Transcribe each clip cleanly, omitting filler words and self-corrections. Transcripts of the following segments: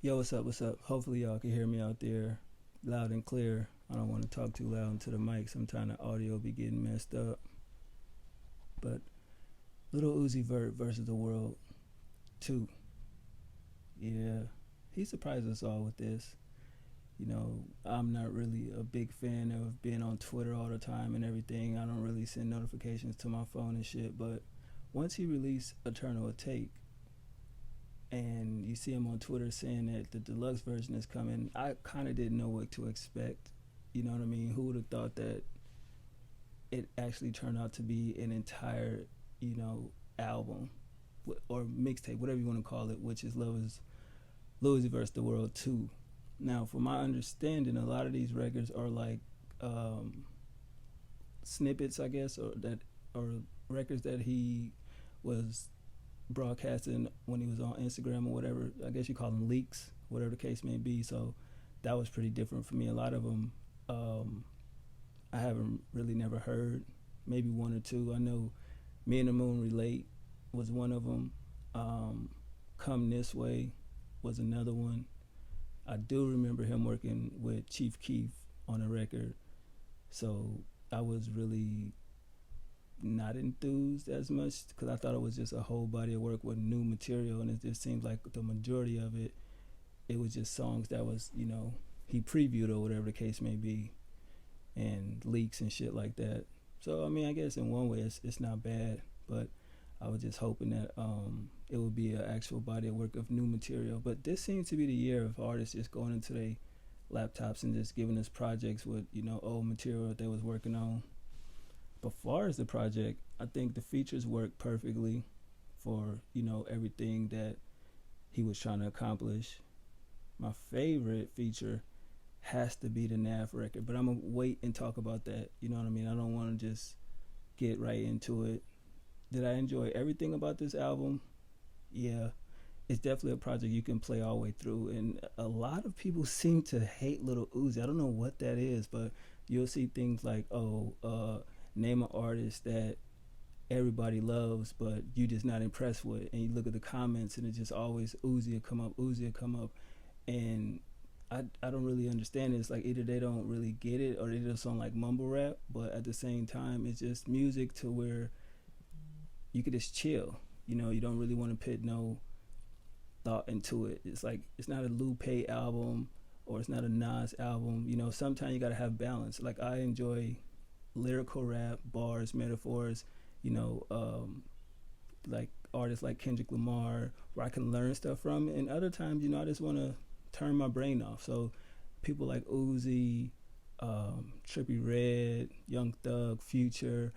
Yo, what's up? What's up? Hopefully, y'all can hear me out there loud and clear. I don't want to talk too loud into the mic. Sometimes the audio be getting messed up. But Little Uzi Vert versus the World 2. Yeah, he surprised us all with this. I'm not really a big fan of being on Twitter all the time and everything. I don't really send notifications to my phone and shit. But once he released Eternal Take, and you see him on Twitter saying that the deluxe version is coming, I kind of didn't know what to expect. You know what I mean? Who would have thought that it actually turned out to be an entire, album or mixtape, whatever you want to call it, which is Louis versus the World 2. Now, from my understanding, a lot of these records are like snippets, I guess, or records that he was broadcasting when he was on Instagram or whatever. I guess you call them leaks, whatever the case may be. So that was pretty different for me. A lot of them I haven't really never heard, maybe one or two. I know Me and the Moon Relate was one of them. Come This Way was another one. I do remember him working with Chief Keef on a record. So I was really not enthused as much because I thought it was just a whole body of work with new material, and it just seems like the majority of it was just songs that was, he previewed or whatever the case may be, and leaks and shit like that. So I mean, I guess in one way it's not bad, but I was just hoping that it would be an actual body of work of new material. But this seems to be the year of artists just going into their laptops and just giving us projects with old material that they was working on. But far as the project, I think the features work perfectly for everything that he was trying to accomplish. My favorite feature has to be the NAF record, but I'm gonna wait and talk about that. You know what I mean? I don't want to just get right into it. Did I enjoy everything about this album? Yeah, it's definitely a project you can play all the way through. And a lot of people seem to hate Little Uzi. I don't know what that is, but you'll see things like, name an artist that everybody loves, but you just not impressed with. And you look at the comments, and it's just always Uzi will come up, Uzi will come up. And I don't really understand it. It's like either they don't really get it or they just sound like mumble rap, but at the same time, it's just music to where you could just chill. You don't really want to put no thought into it. It's like it's not a Lupe album or it's not a Nas album. Sometimes you gotta have balance. Like I enjoy lyrical rap, bars, metaphors. Like artists like Kendrick Lamar, where I can learn stuff from. And other times, I just want to turn my brain off. So people like Uzi, Trippie Redd, Young Thug, Future,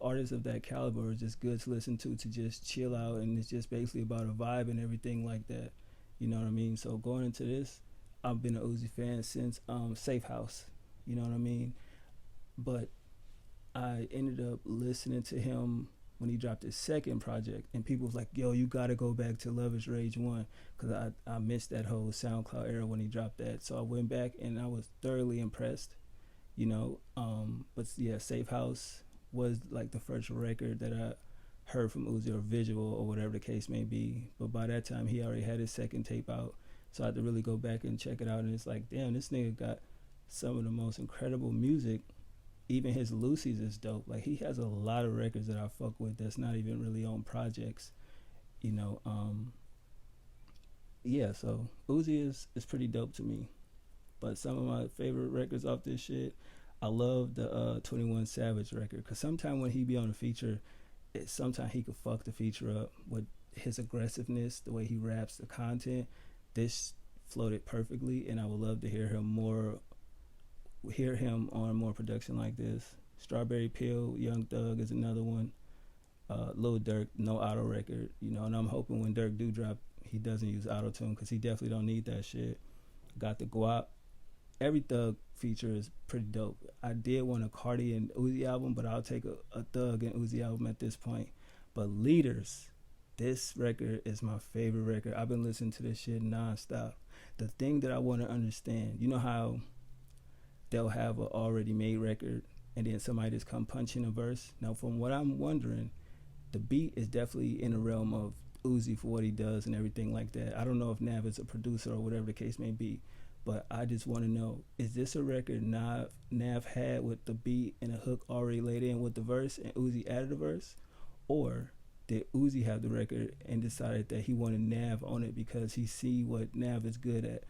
artists of that caliber are just good to listen to just chill out, and it's just basically about a vibe and everything like that. You know what I mean? So going into this, I've been an Uzi fan since Safe House. You know what I mean? But I ended up listening to him when he dropped his second project, and people was like, yo, you gotta go back to Love is Rage 1, because I missed that whole SoundCloud era when he dropped that. So I went back and I was thoroughly impressed. But yeah, Safe House was like the first record that I heard from Uzi, or visual, or whatever the case may be. But by that time, he already had his second tape out, so I had to really go back and check it out. And it's like, damn, this nigga got some of the most incredible music. Even his Lucy's is dope. Like he has a lot of records that I fuck with that's not even really on projects. Yeah, so Uzi is pretty dope to me. But some of my favorite records off this shit, I love the 21 Savage record, because sometimes when he be on a feature, sometimes he could fuck the feature up with his aggressiveness, the way he raps, the content. This floated perfectly, and I would love to hear him on more production like this. Strawberry Pill, Young Thug is another one. Lil Durk, no auto record, and I'm hoping when Durk do drop, he doesn't use auto tune, because he definitely don't need that shit. Got the Guap. Every Thug feature is pretty dope. I did want a Cardi and Uzi album, but I'll take a Thug and Uzi album at this point. But Leaders, this record is my favorite record. I've been listening to this shit nonstop. The thing that I want to understand, you know how they'll have an already made record and then somebody just come punch in a verse? Now, from what I'm wondering, the beat is definitely in the realm of Uzi for what he does and everything like that. I don't know if Nav is a producer or whatever the case may be, but I just want to know, is this a record Nav had with the beat and a hook already laid in with the verse and Uzi added a verse? Or did Uzi have the record and decided that he wanted Nav on it because he see what Nav is good at?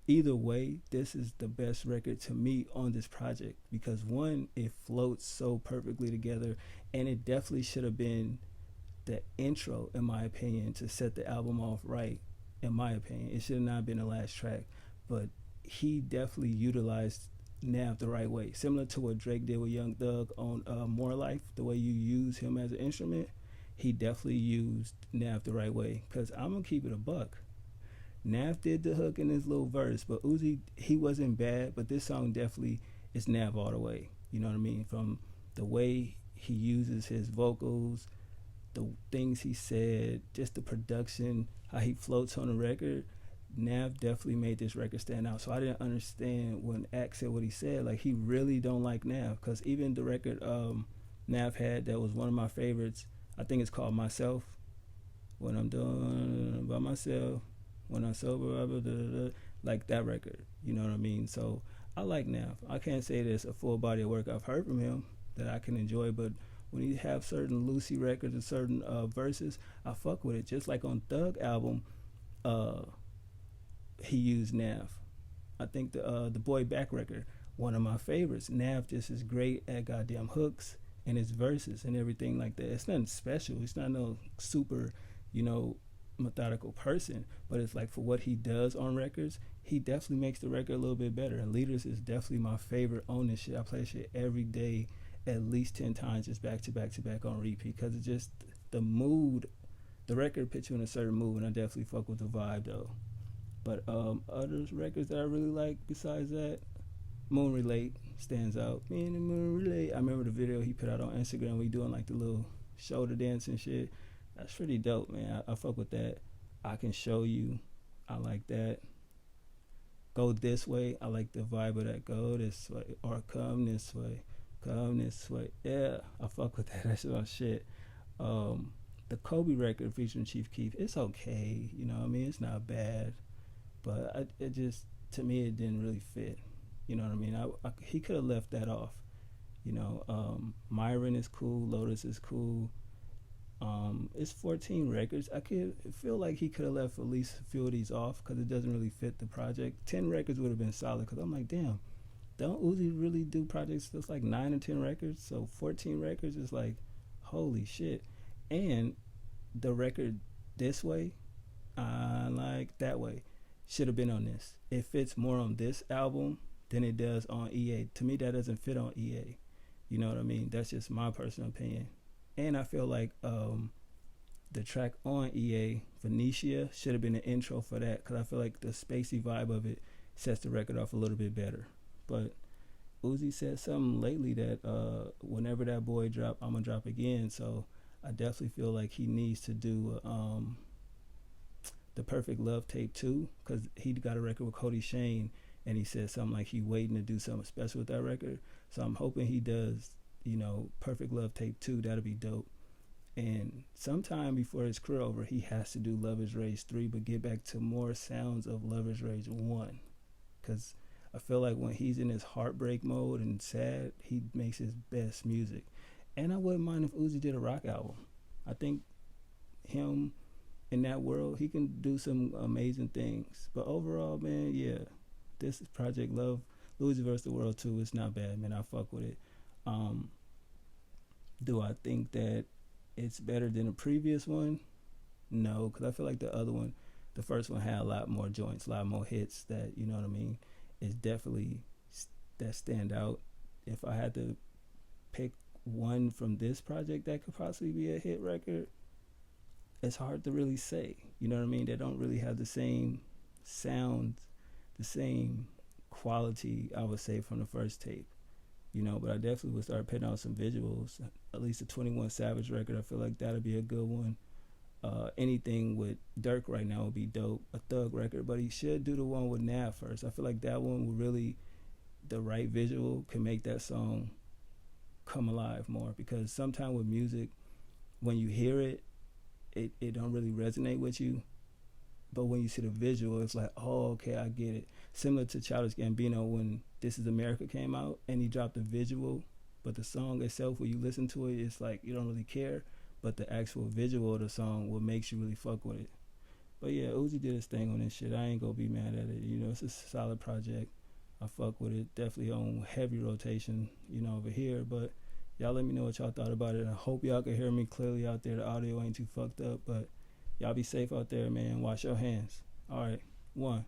Either way, this is the best record to me on this project because one, it floats so perfectly together, and it definitely should have been the intro, in my opinion, to set the album off right. In my opinion, it should have not been the last track, but he definitely utilized Nav the right way, similar to what Drake did with Young Thug on More Life. The way you use him as an instrument, he definitely used Nav the right way. Because I'm gonna keep it a buck. Nav did the hook in his little verse, but Uzi, he wasn't bad, but this song definitely is Nav all the way. You know what I mean? From the way he uses his vocals, the things he said, just the production, how he floats on the record, Nav definitely made this record stand out. So I didn't understand when Axe said what he said. Like, he really don't like Nav, because even the record Nav had that was one of my favorites, I think it's called Myself. When I'm done by myself, when I'm sober, blah, blah, blah, like that record. You know what I mean? So I like Nav. I can't say there's a full body of work I've heard from him that I can enjoy, but when you have certain Lucy records and certain verses, I fuck with it. Just like on Thug album, he used Nav. I think the Boy Back record, one of my favorites. Nav just is great at goddamn hooks and his verses and everything like that. It's nothing special. He's not no super, methodical person, but it's like for what he does on records, he definitely makes the record a little bit better. And Leaders is definitely my favorite on this shit. I play shit every day at least 10 times, just back to back to back on repeat, because it's just the mood. The record puts you in a certain mood, and I definitely fuck with the vibe though. But other records that I really like besides that, Moon Relate stands out. Me and the Moon Relate. I remember the video he put out on Instagram. We doing like the little shoulder dance and shit. That's pretty dope, man. I fuck with that. I Can Show You. I like that. Go This Way. I like the vibe of that. Go this way or come this way. Come this way. Yeah, I fuck with that. That's my shit. The Kobe record featuring Chief Keef, it's okay. You know what I mean? It's not bad. But it just, to me, it didn't really fit. You know what I mean? He could have left that off. Myron is cool. Lotus is cool. It's 14 records. I feel like he could have left at least a few of these off because it doesn't really fit the project. 10 records would have been solid because I'm like, damn, don't Uzi really do projects that's like 9 or 10 records? So 14 records is like, holy shit. And the record This Way, I like That Way, should have been on this. It fits more on this album than it does on EA. To me, that doesn't fit on EA. You know what I mean? That's just my personal opinion. And I feel like the track on EA, Venetia, should have been an intro for that, because I feel like the spacey vibe of it sets the record off a little bit better. But Uzi said something lately that whenever that boy drop, I'm going to drop again. So I definitely feel like he needs to do the Perfect Love Tape 2, because he got a record with Cody Shane, and he said something like he waiting to do something special with that record. So I'm hoping he does, Perfect Love Tape 2. That'll be dope. And sometime before his career over, he has to do Love Is Rage 3, but get back to more sounds of Love Is Rage 1. Because I feel like when he's in his heartbreak mode and sad, he makes his best music. And I wouldn't mind if Uzi did a rock album. I think him in that world, he can do some amazing things. But overall, man, yeah, this is Project Love, Uzi vs. the World 2. It's not bad, man. I fuck with it. Do I think that it's better than the previous one? No, because I feel like the other one, the first one had a lot more joints, a lot more hits that, you know what I mean, is definitely that stand out. If I had to pick one from this project that could possibly be a hit record, it's hard to really say. You know what I mean? They don't really have the same sound, the same quality, I would say, from the first tape. But I definitely would start putting out some visuals. At least a 21 Savage record, I feel like that'll be a good one. Anything with Dirk right now would be dope. A Thug record, but he should do the one with Nav first. I feel like that one will really, the right visual can make that song come alive more. Because sometimes with music, when you hear it, it don't really resonate with you. But when you see the visual, it's like, oh, okay, I get it. Similar to Childish Gambino when This Is America came out and he dropped the visual, but the song itself, when you listen to it, it's like you don't really care. But the actual visual of the song what makes you really fuck with it. But yeah, Uzi did his thing on this shit. I ain't gonna be mad at it. You know, it's a solid project. I fuck with it. Definitely on heavy rotation, you know, over here. But y'all let me know what y'all thought about it. I hope y'all can hear me clearly out there. The audio ain't too fucked up, but y'all be safe out there, man. Wash your hands. All right, one.